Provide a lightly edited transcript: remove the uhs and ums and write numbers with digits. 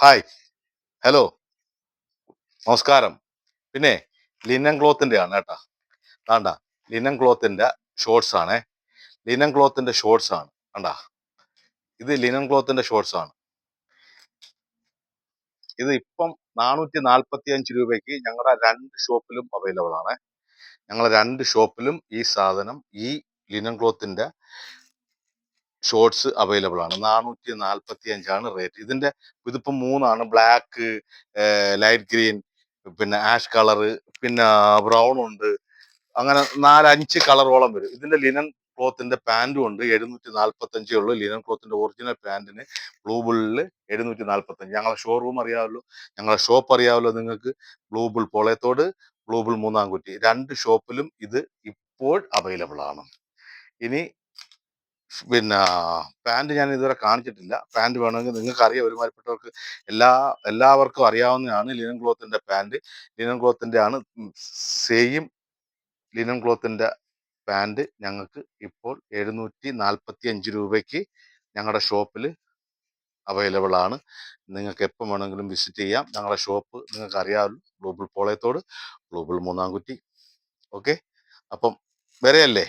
Hi, hello, നമസ്കാരം. പിന്നെ linen ക്ലോത്തിന്റെ ആണ് കേട്ടാ. വേണ്ട, ലിനൻ ക്ലോത്തിന്റെ ഷോർട്സ് ആണേ. ലിനൻ ക്ലോത്തിന്റെ ഷോർട്സ് ആണ്. കണ്ടാ, ഇത് ലിനൻ ക്ലോത്തിന്റെ ഷോർട്സ് ആണ്. ഇത് ഇപ്പം 445 രൂപയ്ക്ക് ഞങ്ങളുടെ രണ്ട് ഷോപ്പിലും അവൈലബിൾ ആണ്. ഞങ്ങളെ രണ്ട് ഷോപ്പിലും ഈ സാധനം, ഈ ലിനൻ ക്ലോത്തിന്റെ ഷോർട്സ് അവൈലബിൾ ആണ്. 445 റേറ്റ്. ഇതിപ്പം മൂന്നാണ്: ബ്ലാക്ക്, ലൈറ്റ് ഗ്രീൻ, പിന്നെ ആഷ് കളറ്, പിന്നെ ബ്രൗൺ ഉണ്ട്. അങ്ങനെ 4-5 കളറോളം വരും. ഇതിന്റെ ലിനൻ ക്ലോത്തിന്റെ പാന്റും ഉണ്ട്. 745 ഉള്ളു. ലിനൻ ക്ലോത്തിന്റെ ഒറിജിനൽ പാന്റിന് ബ്ലൂ ബുള്ളിൽ 745. ഞങ്ങളെ ഷോറൂം അറിയാമല്ലോ, ഞങ്ങളെ ഷോപ്പ് അറിയാമല്ലോ നിങ്ങൾക്ക്. Blue bull Polayathode, blue bull Moonnamkutty, രണ്ട് ഷോപ്പിലും ഇത് ഇപ്പോൾ അവൈലബിൾ ആണ്. ഇനി പിന്നെ പാന്റ് ഞാൻ ഇതുവരെ കാണിച്ചിട്ടില്ല. പാന്റ് വേണമെങ്കിൽ നിങ്ങൾക്ക് അറിയാം, ഒരുമാതിരിപ്പെട്ടവർക്ക് എല്ലാവർക്കും അറിയാവുന്നതാണ് ലിനൻ ക്ലോത്തിന്റെ പാന്റ്. ലിനൻ ക്ലോത്തിന്റെ ആണ്. സെയിം ലിനൻ ക്ലോത്തിന്റെ പാന്റ് ഞങ്ങൾക്ക് ഇപ്പോൾ 745 രൂപയ്ക്ക് ഞങ്ങളുടെ ഷോപ്പിൽ അവൈലബിൾ ആണ്. നിങ്ങൾക്ക് എപ്പം വേണമെങ്കിലും വിസിറ്റ് ചെയ്യാം. ഞങ്ങളുടെ ഷോപ്പ് നിങ്ങൾക്ക് അറിയാമല്ലോ, global Polayathode, global Moonnamkutty. Okay, അപ്പം വരെയല്ലേ.